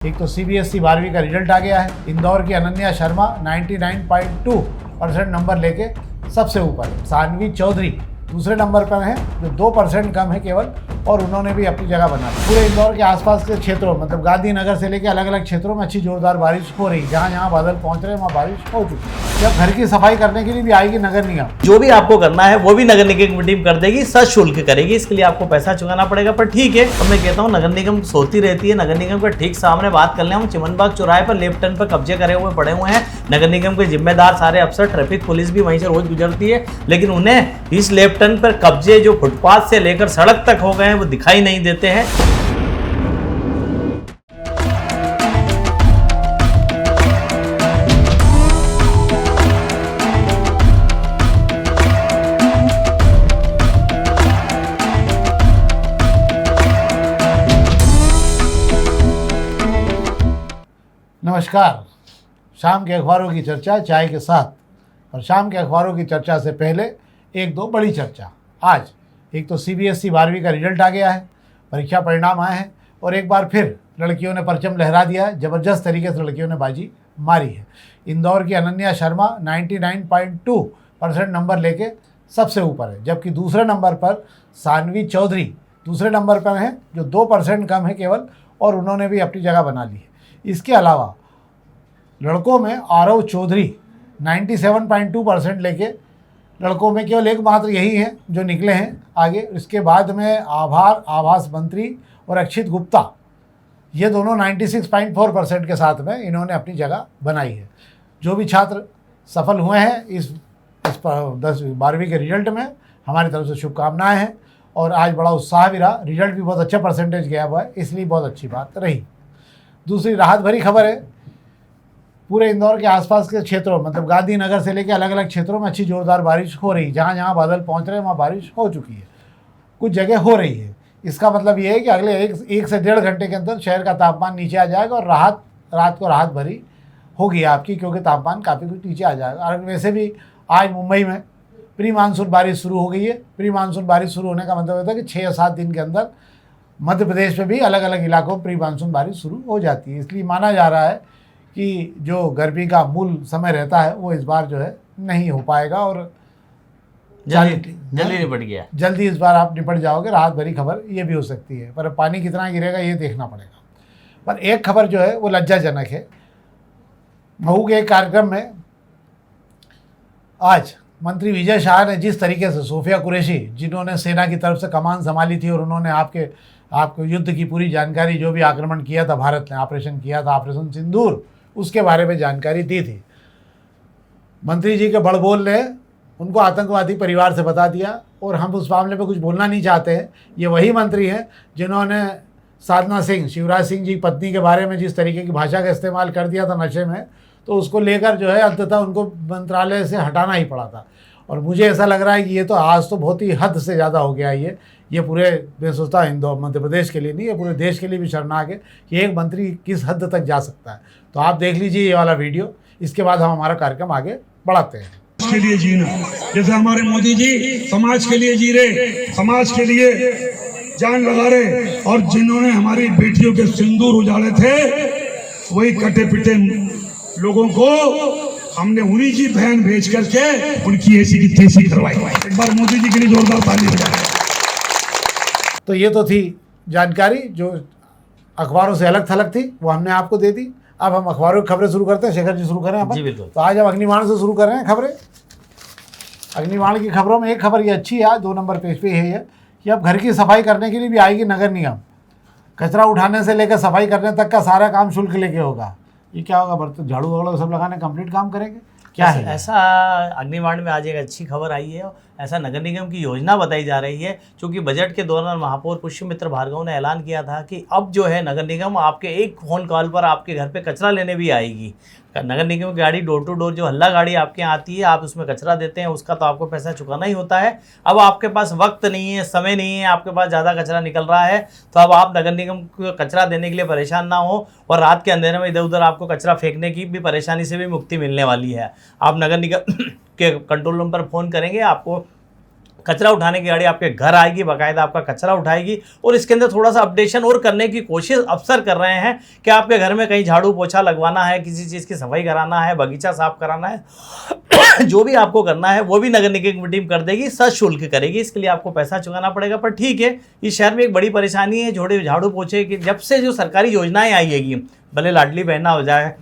एक तो सीबीएसई 12वीं का रिजल्ट आ गया है। इंदौर की अनन्या शर्मा 99.2% नंबर लेके सबसे ऊपर है। सानवी चौधरी दूसरे नंबर पर हैं जो 2% कम है केवल, और उन्होंने भी अपनी जगह बना ली। पूरे इंदौर के आसपास के क्षेत्रों मतलब गांधीनगर से लेकर अलग अलग क्षेत्रों में अच्छी जोरदार बारिश हो रही है। जहाँ जहाँ बादल पहुँच रहे हैं वहाँ बारिश हो चुकी है। जब घर की सफाई करने के लिए भी आएगी नगर निगम, जो भी आपको करना है वो भी नगर निगम की टीम कर देगी, सशुल्क करेगी। इसके लिए आपको पैसा चुकाना पड़ेगा, पर ठीक है। अब मैं कहता हूँ नगर निगम सोती रहती है। नगर निगम के ठीक सामने बात कर लें, हम चिमनबाग चौराहे पर लेफ्ट टर्न पर कब्जे करे हुए पड़े हुए हैं। नगर निगम के जिम्मेदार सारे अफसर, ट्रैफिक पुलिस भी वहीं से रोज गुजरती है, लेकिन उन्हें इस लेफ्ट टर्न पर कब्जे जो फुटपाथ से लेकर सड़क तक हो गए हैं वो दिखाई नहीं देते हैं। नमस्कार। शाम के अखबारों की चर्चा चाय के साथ, और शाम के अखबारों की चर्चा से पहले एक दो बड़ी चर्चा। आज एक तो सीबीएसई 12वीं का रिजल्ट आ गया है, परीक्षा परिणाम आए हैं, और एक बार फिर लड़कियों ने परचम लहरा दिया है। ज़बरदस्त तरीके से लड़कियों ने बाजी मारी है। इंदौर की अनन्या शर्मा 99.2% नंबर लेके सबसे ऊपर है, जबकि दूसरे नंबर पर सानवी चौधरी दूसरे नंबर पर हैं जो 2% कम है केवल, और उन्होंने भी अपनी जगह बना ली है। इसके अलावा लड़कों में आरव चौधरी 97.2% लेके, लड़कों में केवल एकमात्र यही है जो निकले हैं आगे। इसके बाद में आवास मंत्री और अक्षित गुप्ता, ये दोनों 96.4% के साथ में इन्होंने अपनी जगह बनाई है। जो भी छात्र सफल हुए हैं इस 12वीं के रिजल्ट में, हमारी तरफ से शुभकामनाएं हैं। और आज बड़ा उत्साह भी रहा, रिजल्ट भी बहुत अच्छा परसेंटेज गया हुआ है, इसलिए बहुत अच्छी बात रही। दूसरी राहत भरी खबर है, पूरे इंदौर के आसपास के क्षेत्रों मतलब गांधीनगर से लेकर अलग अलग क्षेत्रों में अच्छी जोरदार बारिश हो रही है। जहाँ जहाँ बादल पहुँच रहे हैं वहाँ बारिश हो चुकी है, कुछ जगह हो रही है। इसका मतलब ये है कि अगले एक से 1.5 घंटे के अंदर शहर का तापमान नीचे आ जाएगा, और रात को राहत भरी होगी आपकी, क्योंकि तापमान काफ़ी कुछ नीचे आ जाएगा। और वैसे भी आज मुंबई में प्री मानसून बारिश शुरू हो गई है। प्री मानसून बारिश शुरू होने का मतलब होता है कि 6 या 7 दिन के अंदर मध्य प्रदेश में भी अलग अलग इलाकों में प्री मानसून बारिश शुरू हो जाती है। इसलिए माना जा रहा है कि जो गर्मी का मूल समय रहता है वो इस बार जो है नहीं हो पाएगा, और जल्दी निपट गया। जल्दी इस बार आप निपट जाओगे। राहत भरी खबर ये भी हो सकती है, पर पानी कितना गिरेगा ये देखना पड़ेगा। पर एक खबर जो है वो लज्जाजनक है। महू के एक कार्यक्रम में आज मंत्री विजय शाह ने जिस तरीके से सोफिया कुरैशी, जिन्होंने सेना की तरफ से कमान संभाली थी और उन्होंने आपको युद्ध की पूरी जानकारी, जो भी आक्रमण किया था भारत ने, ऑपरेशन किया था ऑपरेशन सिंदूर, उसके बारे में जानकारी दी थी। मंत्री जी के बड़बोल ने उनको आतंकवादी परिवार से बता दिया, और हम उस मामले में कुछ बोलना नहीं चाहते हैं। ये वही मंत्री हैं जिन्होंने साधना सिंह, शिवराज सिंह जी पत्नी के बारे में जिस तरीके की भाषा का इस्तेमाल कर दिया था नशे में, तो उसको लेकर जो है अंततः उनको मंत्रालय से हटाना ही पड़ा था। और मुझे ऐसा लग रहा है कि ये तो आज तो बहुत ही हद से ज़्यादा हो गया है। ये पूरे, मैं सोचता इंदौर मध्य प्रदेश के लिए नहीं, ये पूरे देश के लिए भी शर्मनाक है कि एक मंत्री किस हद तक जा सकता है। तो आप देख लीजिए ये वाला वीडियो, इसके बाद हम हमारा कार्यक्रम आगे बढ़ाते हैं। के लिए जीना, जैसे हमारे मोदी जी समाज के लिए जी रहे, समाज के लिए जान लगा रहे, और जिन्होंने हमारी बेटियों के सिंदूर उजाड़े थे वही कटे पिटे लोगों को हमने उन्हीं की बहन भेज करके उनकी ऐसी की तैसी करवाई। एक बार मोदी जी के लिए जोरदार ताली बजाएं। तो ये तो थी जानकारी जो अखबारों से अलग थलग थी, वो हमने आपको दे दी। अब हम अखबारों की खबरें शुरू करते हैं। शेखर जी शुरू करें अपन? जी बिल्कुल। तो आज हम अग्निबाण से शुरू कर रहे हैं खबरें। अग्निबाण की खबरों में एक खबर ये अच्छी है, आज 2 नंबर पेज पे है कि अब घर की सफाई करने के लिए भी आएगी नगर निगम। कचरा उठाने से लेकर सफाई करने तक का सारा काम शुल्क लेके होगा। ये क्या होगा, बर्तन झाड़ू वगैरह सब लगाने कंप्लीट काम करेंगे क्या है? ऐसा अग्निबाण में आज एक अच्छी खबर आई है। ऐसा नगर निगम की योजना बताई जा रही है, क्योंकि बजट के दौरान महापौर पुष्यमित्र भार्गव ने ऐलान किया था कि अब जो है नगर निगम आपके एक फ़ोन कॉल पर आपके घर पे कचरा लेने भी आएगी। नगर निगम की गाड़ी डोर टू डोर, जो हल्ला गाड़ी आपके यहाँ आती है, आप उसमें कचरा देते हैं, उसका तो आपको पैसा चुकाना ही होता है। अब आपके पास वक्त नहीं है, समय नहीं है, आपके पास ज़्यादा कचरा निकल रहा है, तो अब आप नगर निगम को कचरा देने के लिए परेशान ना हो, और रात के अंधेरे में इधर उधर आपको कचरा फेंकने की भी परेशानी से भी मुक्ति मिलने वाली है। आप नगर निगम के कंट्रोल रूम पर फ़ोन करेंगे, आपको कचरा उठाने की गाड़ी आपके घर आएगी, बाकायदा आपका कचरा उठाएगी। और इसके अंदर थोड़ा सा अपडेशन और करने की कोशिश अफसर कर रहे हैं कि आपके घर में कहीं झाड़ू पोछा लगवाना है, किसी चीज़ की सफाई कराना है, बगीचा साफ कराना है, जो भी आपको करना है वो भी नगर निगम की टीम कर देगी, सशुल्क करेगी। इसके लिए आपको पैसा चुकाना पड़ेगा, पर ठीक है, इस शहर में एक बड़ी परेशानी है झाड़ू पोछे की। जब से जो सरकारी योजनाएँ आएगी, भले लाडली बहना हो जाए,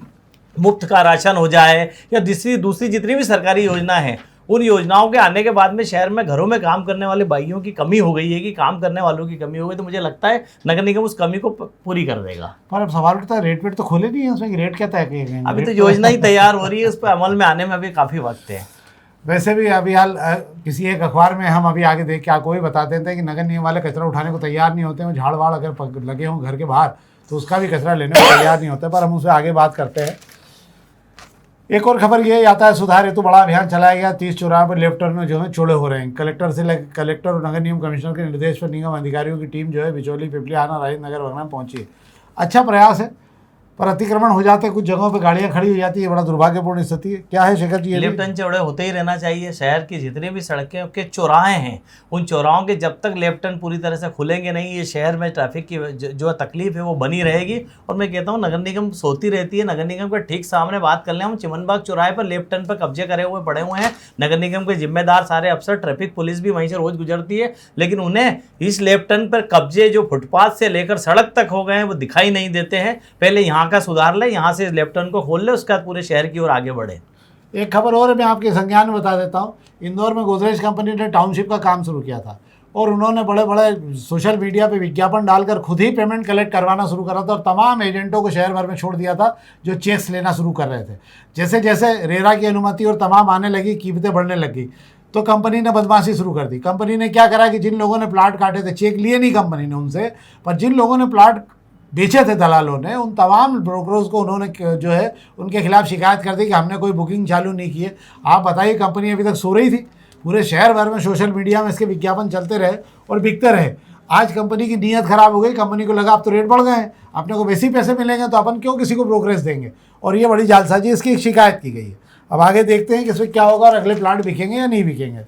मुफ्त का राशन हो जाए, या दूसरी जितनी भी सरकारी योजना है, उन योजनाओं के आने के बाद में शहर में घरों में काम करने वाले भाइयों की कमी हो गई है, कि काम करने वालों की कमी हो गई। तो मुझे लगता है नगर निगम उस कमी को पूरी कर देगा। पर अब सवाल उठता है, रेट वेट तो खोले नहीं है उसमें, रेट क्या तय किए गए? अभी तो योजना ही तैयार हो रही है, उस पर अमल में आने में अभी काफ़ी वक्त है। वैसे भी अभी हाल किसी एक अखबार में हम अभी आगे देख के आपको भी बताते थे कि नगर निगम वाले कचरा उठाने को तैयार नहीं होते हैं। झाड़ वाड़ अगर लगे हों घर के बाहर तो उसका भी कचरा लेने को तैयार नहीं होते। पर हम उससे आगे बात करते हैं। एक और खबर ये यातायात सुधार हेतु बड़ा अभियान चलाया गया। 30 चौराहे पर लेफ्ट टर्न में जो है चौड़े हो रहे हैं। कलेक्टर और नगर निगम कमिश्नर के निर्देश पर निगम अधिकारियों की टीम जो है बिचौली, पिपली, आना, राजेंद्र नगर वगैरह में पहुंची है। अच्छा प्रयास है, पर अतिक्रमण हो जाते हैं, कुछ जगहों पे गाड़ियां खड़ी हो जाती है, बड़ा दुर्भाग्यपूर्ण स्थिति है। क्या है शेखर जी? लेफ्ट टर्न चौड़े होते ही रहना चाहिए। शहर की जितनी भी सड़कें के चौराहे हैं, उन चौराहों के जब तक लेफ्ट टर्न पूरी तरह से खुलेंगे नहीं, ये शहर में ट्रैफिक की जो तकलीफ है वो बनी रहेगी। और मैं कहता हूँ नगर निगम सोती रहती है। नगर निगम के ठीक सामने बात कर लें हम, चिमनबाग चौराहे पर लेफ्ट टर्न पर कब्जे करे हुए पड़े हुए हैं। नगर निगम के जिम्मेदार सारे अफसर, ट्रैफिक पुलिस भी वहीं से रोज गुजरती है, लेकिन उन्हें इस लेफ्ट टर्न पर कब्जे जो फुटपाथ से लेकर सड़क तक हो गए हैं वो दिखाई नहीं देते हैं। पहले यहाँ का सुधार ले, यहाँ से लेफ्ट टर्न को खोल ले, उसके बाद पूरे शहर की ओर आगे बढ़े। एक खबर और मैं आपके संज्ञान में बता देता हूँ। इंदौर में गोदरेज कंपनी ने टाउनशिप का काम शुरू किया था और उन्होंने बड़े बड़े सोशल मीडिया पे विज्ञापन डालकर खुद ही पेमेंट कलेक्ट करवाना शुरू करा था और तमाम एजेंटों को शहर भर में छोड़ दिया था जो चेक्स लेना शुरू कर रहे थे। जैसे जैसे रेरा की अनुमति और तमाम आने लगी, कीमतें बढ़ने लगी, तो कंपनी ने बदमाशी शुरू कर दी। कंपनी ने क्या करा कि जिन लोगों ने प्लाट काटे थे, चेक लिए नहीं कंपनी ने उनसे, पर जिन लोगों ने प्लाट बेचे थे दलालों ने, उन तमाम ब्रोकर्स को उन्होंने जो है उनके खिलाफ शिकायत कर दी कि हमने कोई बुकिंग चालू नहीं की है। आप बताइए, कंपनी अभी तक सो रही थी? पूरे शहर भर में सोशल मीडिया में इसके विज्ञापन चलते रहे और बिकते रहे। आज कंपनी की नीयत खराब हो गई। कंपनी को लगा अब तो रेट बढ़ गए हैं, अपने को वैसे ही पैसे मिलेंगे तो अपन क्यों किसी को ब्रोकरेज देंगे, और ये बड़ी जालसाजी, इसकी शिकायत की गई है। अब आगे देखते हैं कि इसमें क्या होगा और अगले प्लाट बिकेंगे या नहीं बिकेंगे।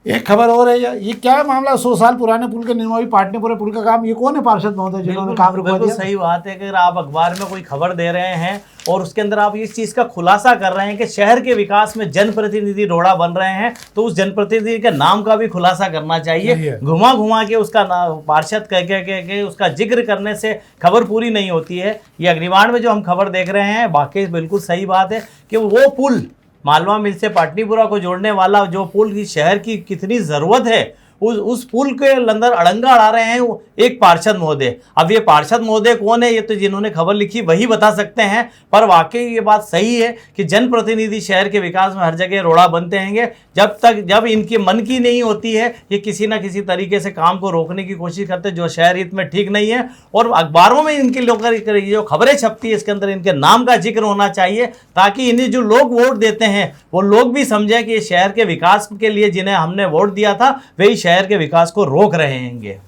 एक खबर और है, ये क्या है मामला? 100 साल पुराने पुल के निर्माणी पाटनीपुरा पुल का काम, ये कौन है पार्षद महोदय जिन्होंने काम रुकवा दिया? सही बात है कि अगर आप अखबार में कोई खबर दे रहे हैं और उसके अंदर आप इस चीज़ का खुलासा कर रहे हैं कि शहर के विकास में जनप्रतिनिधि रोड़ा बन रहे हैं, तो उस जनप्रतिनिधि के नाम का भी खुलासा करना चाहिए। घुमा घुमा के उसका पार्षद कह उसका जिक्र करने से खबर पूरी नहीं होती है। ये अग्निबाण में जो हम खबर देख रहे हैं, वाकई बिल्कुल सही बात है कि वो पुल मालवा मिल से पाटनीपुरा को जोड़ने वाला जो पुल की शहर की कितनी ज़रूरत है, उस पुल के अंदर अड़ंगा अड़ा रहे हैं एक पार्षद महोदय। अब ये पार्षद महोदय कौन है, ये तो जिन्होंने खबर लिखी वही बता सकते हैं। पर वाकई ये बात सही है कि जनप्रतिनिधि शहर के विकास में हर जगह रोड़ा बनते रहेंगे जब इनके मन की नहीं होती है, ये किसी ना किसी तरीके से काम को रोकने की कोशिश करते हैं जो शहर हित में ठीक नहीं है। और अखबारों में इनके लोग जो खबरें छपती है इसके अंदर इनके नाम का जिक्र होना चाहिए, ताकि इन्हें जो लोग वोट देते हैं वो लोग भी समझें कि शहर के विकास के लिए जिन्हें हमने वोट दिया था वही शहर के विकास को रोक रहे हैं।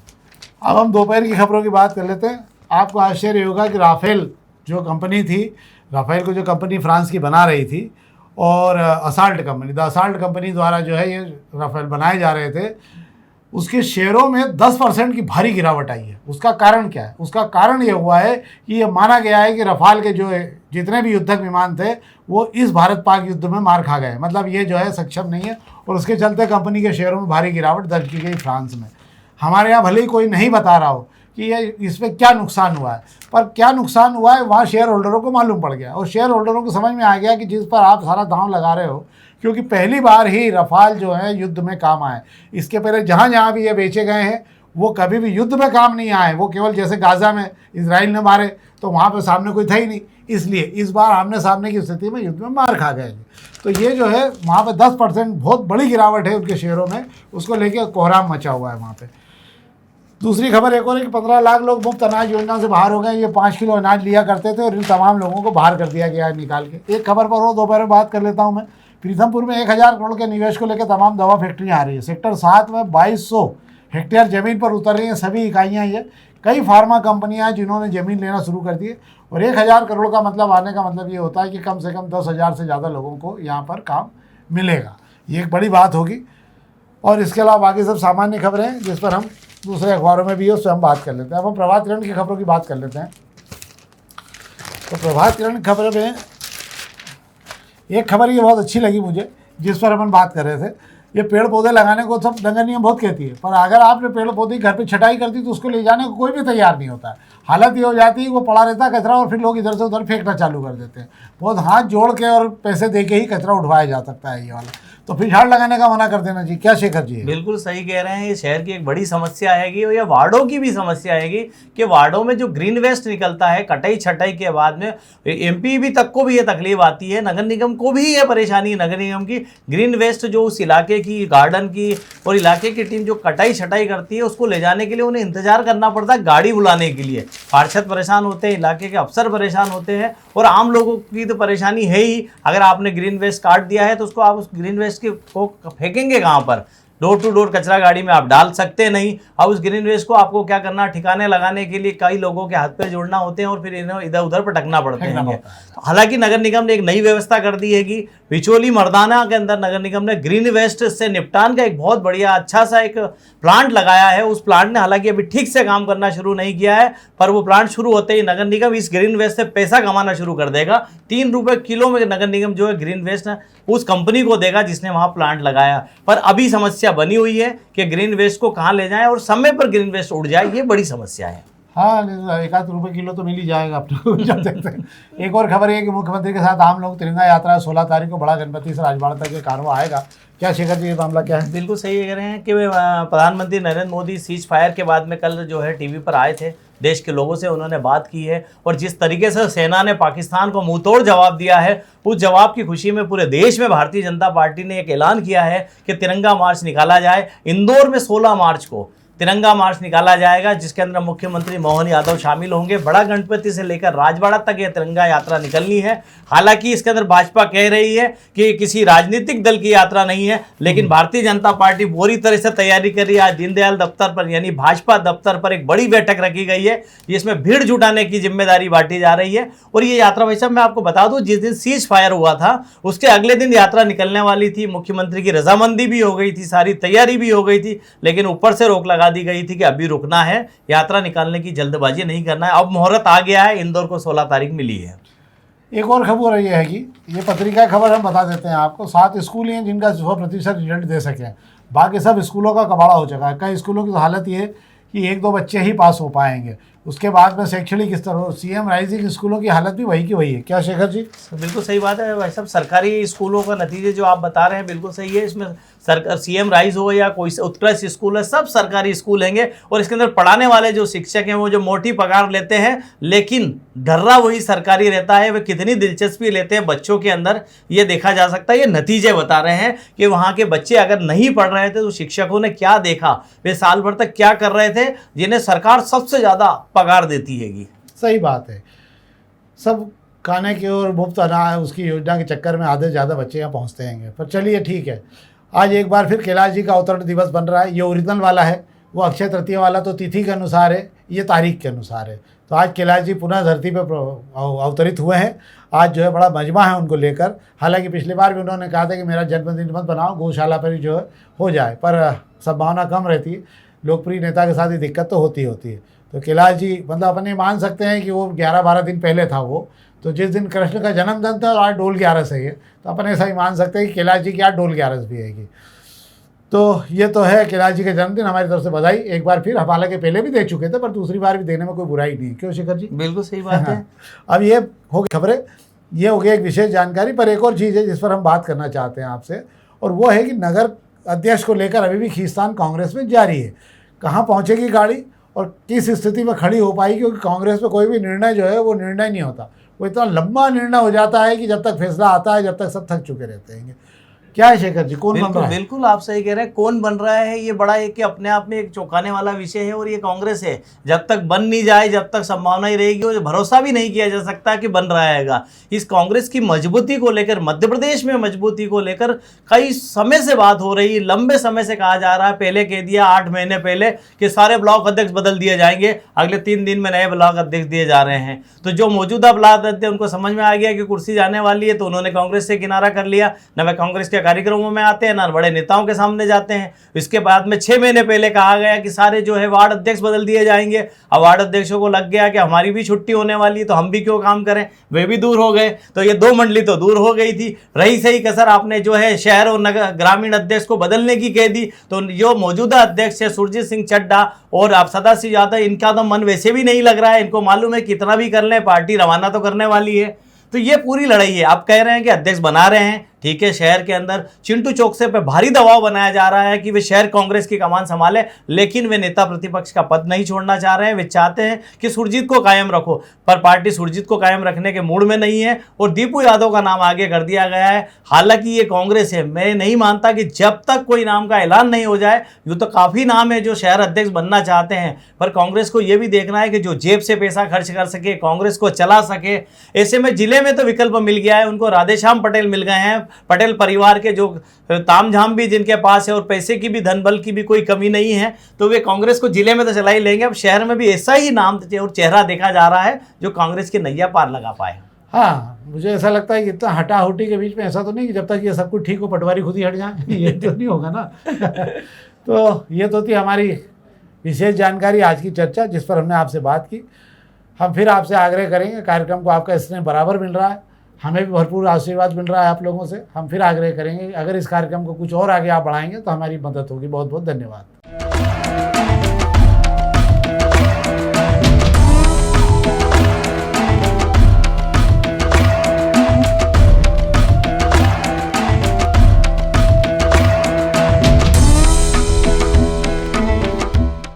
अब हम दोपहर की खबरों की बात कर लेते हैं। आपको आश्चर्य होगा कि राफेल जो कंपनी थी, राफेल को जो कंपनी फ्रांस की बना रही थी, और असाल्ट कंपनी द्वारा जो है ये राफेल बनाए जा रहे थे, उसके शेयरों में 10% की भारी गिरावट आई है। उसका कारण क्या है? उसका कारण ये हुआ है कि ये माना गया है कि रफाल के जो जितने भी युद्धक विमान थे वो इस भारत पाक युद्ध में मार खा गए, मतलब ये जो है सक्षम नहीं है, और उसके चलते कंपनी के शेयरों में भारी गिरावट दर्ज की गई फ्रांस में। हमारे यहाँ भले ही कोई नहीं बता रहा हो कि ये इसमें क्या नुकसान हुआ है, पर क्या नुकसान हुआ है वहाँ शेयर होल्डरों को मालूम पड़ गया, और शेयर होल्डरों को समझ में आ गया कि जिस पर आप सारा दांव लगा रहे हो, क्योंकि पहली बार ही रफाल जो है युद्ध में काम आए। इसके पहले जहाँ जहाँ भी ये बेचे गए हैं वो कभी भी युद्ध में काम नहीं आए। वो केवल जैसे गाज़ा में इजराइल ने मारे तो वहाँ पे सामने कोई था ही नहीं, इसलिए इस बार आमने सामने की स्थिति में युद्ध में मार खा गए। तो ये जो है वहाँ पे 10% बहुत बड़ी गिरावट है उनके शेयरों में, उसको लेके कोहराम मचा हुआ है वहाँ पे। दूसरी खबर एक और है कि 15 लाख लोग मुफ्त अनाज योजना से बाहर हो गए। ये 5 किलो अनाज लिया करते थे और इन तमाम लोगों को बाहर कर दिया गया है निकाल के। एक खबर पर और दोपहर में बात कर लेता हूँ मैं। प्रीतमपुर में 1000 करोड़ के निवेश को लेकर तमाम दवा फैक्ट्रियाँ आ रही है। सेक्टर 7 में 2200 हेक्टेयर ज़मीन पर उतर रही हैं सभी इकाइयाँ। ये कई फार्मा कंपनियाँ हैं जिन्होंने ज़मीन लेना शुरू कर दी है, और 1000 करोड़ का मतलब आने का मतलब ये होता है कि कम से कम 10,000 से ज़्यादा लोगों को यहाँ पर काम मिलेगा। ये एक बड़ी बात होगी। और इसके अलावा बाकी सब सामान्य खबरें हैं जिस पर हम दूसरे अखबारों में भी है, उससे हम बात कर लेते हैं। अब हम प्रभात किरण की खबरों की बात कर लेते हैं। तो प्रभात किरण की खबर में एक खबर ये बहुत अच्छी लगी मुझे, जिस पर अपन बात कर रहे थे। ये पेड़ पौधे लगाने को सब नगर निगम बहुत कहती है, पर अगर आपने पेड़ पौधे घर पे छटाई कर दी तो उसको ले जाने को कोई भी तैयार नहीं होता है। हालत ये हो जाती है वो पड़ा रहता है कचरा और फिर लोग इधर से उधर फेंकना चालू कर देते हैं। बहुत हाथ जोड़ के और पैसे दे के ही कचरा उठवाया जा सकता है ये वाला। तो फिर झाड़ लगाने का मना कर देना जी, क्या शेखर जी? बिल्कुल सही कह रहे हैं। ये शहर की एक बड़ी समस्या हैगी और ये वार्डों की भी समस्या हैगी कि वार्डों में जो ग्रीन वेस्ट निकलता है कटाई छटाई के बाद में, एमपी भी तक को भी ये तकलीफ आती है, नगर निगम को भी ये परेशानी है। नगर निगम की ग्रीन वेस्ट जो उस इलाके की गार्डन की और इलाके की टीम जो कटाई छटाई करती है उसको ले जाने के लिए उन्हें इंतजार करना पड़ता है गाड़ी बुलाने के लिए। पार्षद परेशान होते हैं, इलाके के अफसर परेशान होते हैं और आम लोगों की तो परेशानी है ही। अगर आपने ग्रीन वेस्ट काट दिया है तो उसको आप उस ग्रीन वेस्ट को फेंकेंगे कहाँ पर? डोर टू डोर कचरा गाड़ी में आप डाल सकते नहीं। अब उस ग्रीन वेस्ट को आपको क्या करना, ठिकाने लगाने के लिए कई लोगों के हाथ पैर जोड़ना होते हैं और फिर इन्हें इधर उधर पटकना पड़ते हैं। हालांकि नगर निगम ने एक नई व्यवस्था कर दी है कि बिचौली मर्दाना के अंदर नगर निगम ने ग्रीन वेस्ट से निपटान का एक बहुत बढ़िया अच्छा सा एक प्लांट लगाया है। उस प्लांट ने हालांकि अभी ठीक से काम करना शुरू नहीं किया है, पर वो प्लांट शुरू होते ही नगर निगम इस ग्रीन वेस्ट से पैसा कमाना शुरू कर देगा। 3 रुपये किलो में नगर निगम जो है ग्रीन वेस्ट उस कंपनी को देगा जिसने वहाँ प्लांट लगाया। पर अभी समस्या बनी हुई है कि ग्रीन वेस्ट को कहाँ ले जाएं और समय पर ग्रीन वेस्ट उड़ जाए, ये बड़ी समस्या है। हाँ, 1 रुपये किलो तो मिल ही जाएगा आपको जब देखते हैं। एक और खबर है कि मुख्यमंत्री के साथ आम लोग तिरंगा यात्रा 16 तारीख को बड़ा गणपति से राजवाड़ा तक के कारवा आएगा। क्या शेखर जी ये मामला क्या है? बिल्कुल सही कह रहे हैं कि प्रधानमंत्री नरेंद्र मोदी सीज फायर के बाद में कल जो है टीवी पर आए थे, देश के लोगों से उन्होंने बात की है और जिस तरीके से सेना ने पाकिस्तान को मुंहतोड़ जवाब दिया है, उस जवाब की खुशी में पूरे देश में भारतीय जनता पार्टी ने एक ऐलान किया है कि तिरंगा मार्च निकाला जाए। इंदौर में 16 मार्च को तिरंगा मार्च निकाला जाएगा जिसके अंदर मुख्यमंत्री मोहन यादव शामिल होंगे। बड़ा गणपति से लेकर राजवाड़ा तक ये तिरंगा यात्रा निकलनी है। हालांकि इसके अंदर भाजपा कह रही है कि किसी राजनीतिक दल की यात्रा नहीं है, लेकिन भारतीय जनता पार्टी पूरी तरह से तैयारी कर रही है। आज दीनदयाल दफ्तर पर यानी भाजपा दफ्तर पर एक बड़ी बैठक रखी गई है जिसमें भीड़ जुटाने की जिम्मेदारी बांटी जा रही है। और ये यात्रा भाई साहब मैं आपको बता दूं, जिस दिन सीज फायर हुआ था उसके अगले दिन यात्रा निकलने वाली थी। मुख्यमंत्री की रजामंदी भी हो गई थी, सारी तैयारी भी हो गई थी, लेकिन ऊपर से रोक लगा दी गई थी कि अभी रुकना है, यात्रा निकालने की जल्दबाजी नहीं करना है। अब मुहूर्त आ गया है, इंदौर को 16 तारीख मिली है। एक और खबर ये है कि ये पत्रिका खबर हम बता देते हैं आपको, 7 स्कूल हैं जिनका 100% रिजल्ट दे सके, बाकी सब स्कूलों का कबाड़ा हो चुका है। कई स्कूलों की तो हालत ये है कि 1-2 बच्चे ही पास हो पाएंगे। उसके बाद में शैक्षणिक स्तर हो, सीएम राइजिंग स्कूलों की हालत भी वही की वही है। क्या शेखर जी? बिल्कुल सही बात है भाई साहब। सरकारी स्कूलों का नतीजे जो आप बता रहे हैं बिल्कुल सही है। इसमें सरकार सीएम राइज हो या कोई उत्कृष्ट स्कूल है, सब सरकारी स्कूल हैंगे और इसके अंदर पढ़ाने वाले जो शिक्षक हैं वो जो मोटी पगार लेते हैं, लेकिन ढर्रा वही सरकारी रहता है। वे कितनी दिलचस्पी लेते हैं बच्चों के अंदर, ये देखा जा सकता है। ये नतीजे बता रहे हैं कि वहाँ के बच्चे अगर नहीं पढ़ रहे थे तो शिक्षकों ने क्या देखा, वे साल भर तक क्या कर रहे थे, जिन्हें सरकार सबसे ज़्यादा पगार देती हैगी। सही बात है। सब खाने की और मुफ्त अनाज उसकी योजना के चक्कर में आधे ज़्यादा बच्चे यहाँ पहुँचते हैं। पर चलिए ठीक है, आज एक बार फिर कैलाश जी का अवतरण दिवस बन रहा है। ये ओरिजिनल वाला है, वो अक्षय तृतीया वाला तो तिथि के अनुसार है, ये तारीख के अनुसार है। तो आज कैलाश जी पुनः धरती पर अवतरित हुए हैं। आज जो है बड़ा मजमा है उनको लेकर। हालांकि पिछली बार भी उन्होंने कहा था कि मेरा जन्मदिन मत बनाओ, गौशाला पर ही जो है हो जाए, पर संभावना कम रहती है। लोकप्रिय नेता के साथ ये दिक्कत तो होती है। तो कैलाश जी मतलब अपने मान सकते हैं कि वो 11-12 दिन पहले था वो, तो जिस दिन कृष्ण का जन्मदिन था और आज डोल 11 से है, तो अपन ऐसा ही मान सकते हैं कि कैलाश जी की आज डोल 11 भी आएगी। तो ये तो है कैलाश जी का जन्मदिन, हमारी तरफ से बधाई एक बार फिर। हम हालांकि पहले भी दे चुके थे, पर दूसरी बार भी देने में कोई बुराई नहीं है। क्यों शेखर जी? बिल्कुल सही बात है। अब ये हो गई खबरें, ये हो गई एक विशेष जानकारी। पर एक और चीज़ है जिस पर हम बात करना चाहते हैं आपसे, और वो है कि नगर अध्यक्ष को लेकर अभी भी खींचतान कांग्रेस में जारी है। कहाँ पहुँचेगी गाड़ी और किस स्थिति में खड़ी हो पाएगी, क्योंकि कांग्रेस में कोई भी निर्णय जो है वो निर्णय नहीं होता, वो इतना लंबा निर्णय हो जाता है कि जब तक फैसला आता है जब तक सब थक चुके रहते हैं। क्या है शेखर जी, कौन बन रहा है? बिल्कुल आप सही कह रहे हैं, कौन बन रहा है ये बड़ा एक अपने आप में एक चौंकाने वाला विषय है। और ये कांग्रेस है, जब तक बन नहीं जाए जब तक संभावना ही रहेगी और भरोसा भी नहीं किया जा सकता कि बन रहा है। इस कांग्रेस की मजबूती को लेकर, मध्य प्रदेश में मजबूती को लेकर कई समय से बात हो रही है। लंबे समय से कहा जा रहा है, पहले कह दिया 8 महीने पहले कि सारे ब्लॉक अध्यक्ष बदल दिए जाएंगे, अगले 3 दिन में नए ब्लॉक अध्यक्ष दिए जा रहे हैं। तो जो मौजूदा ब्लॉक अध्यक्ष उनको समझ में आ गया कि कुर्सी जाने वाली है, तो उन्होंने कांग्रेस से किनारा कर लिया। न वे कांग्रेस के कार्यक्रमों में आते हैं, ना बड़े नेताओं के सामने जाते हैं। इसके बाद में 6 महीने पहले कहा गया कि सारे जो है वार्ड अध्यक्ष बदल दिए जाएंगे। अब वार्ड अध्यक्षों को लग गया कि हमारी भी छुट्टी होने वाली है तो हम भी क्यों काम करें, वे भी दूर हो गए। तो ये 2 मंडली तो दूर हो गई थी। रही सही कसर आपने जो है शहर और नगर ग्रामीण अध्यक्ष को बदलने की कह दी, तो जो मौजूदा अध्यक्ष है सुरजीत सिंह चड्ढा और आप सदाशिव यादव, इनका तो मन वैसे भी नहीं लग रहा है। इनको मालूम है कितना भी कर लें पार्टी रवाना तो करने वाली है। तो ये पूरी लड़ाई है। आप कह रहे हैं कि अध्यक्ष बना रहे हैं, ठीक है, शहर के अंदर चिंटू चौकसे पे भारी दबाव बनाया जा रहा है कि वे शहर कांग्रेस की कमान संभाले, लेकिन वे नेता प्रतिपक्ष का पद नहीं छोड़ना चाह रहे हैं। वे चाहते हैं कि सुरजीत को कायम रखो, पर पार्टी सुरजीत को कायम रखने के मूड में नहीं है और दीपू यादव का नाम आगे कर दिया गया है। हालांकि ये कांग्रेस है, मैं नहीं मानता कि जब तक कोई नाम का ऐलान नहीं हो जाए, यूँ तो काफ़ी नाम है जो शहर अध्यक्ष बनना चाहते हैं, पर कांग्रेस को यह भी देखना है कि जो जेब से पैसा खर्च कर सके, कांग्रेस को चला सके। ऐसे में जिले में तो विकल्प मिल गया है, उनको राधेश्याम पटेल मिल गए हैं, पटेल परिवार के जो तामझाम भी जिनके पास है और पैसे की भी धन बल की भी कोई कमी नहीं है, तो वे कांग्रेस को जिले में तो चला ही लेंगे। अब शहर में भी ऐसा ही नाम और चेहरा देखा जा रहा है जो कांग्रेस की नैया पार लगा पाए। हाँ, मुझे ऐसा लगता है कि इतना हटाहुटी के बीच में ऐसा तो नहीं कि जब तक ये सब कुछ ठीक हो पटवारी खुद ही हट जाए ये तो नहीं होगा ना। तो ये तो थी हमारी विशेष जानकारी, आज की चर्चा जिस पर हमने आपसे बात की। हम फिर आपसे आग्रह करेंगे, कार्यक्रम को आपका स्नेह बराबर मिल रहा है, हमें भी भरपूर आशीर्वाद मिल रहा है आप लोगों से। हम फिर आग्रह करेंगे अगर इस कार्यक्रम को कुछ और आगे आप बढ़ाएंगे तो हमारी मदद होगी। बहुत बहुत धन्यवाद।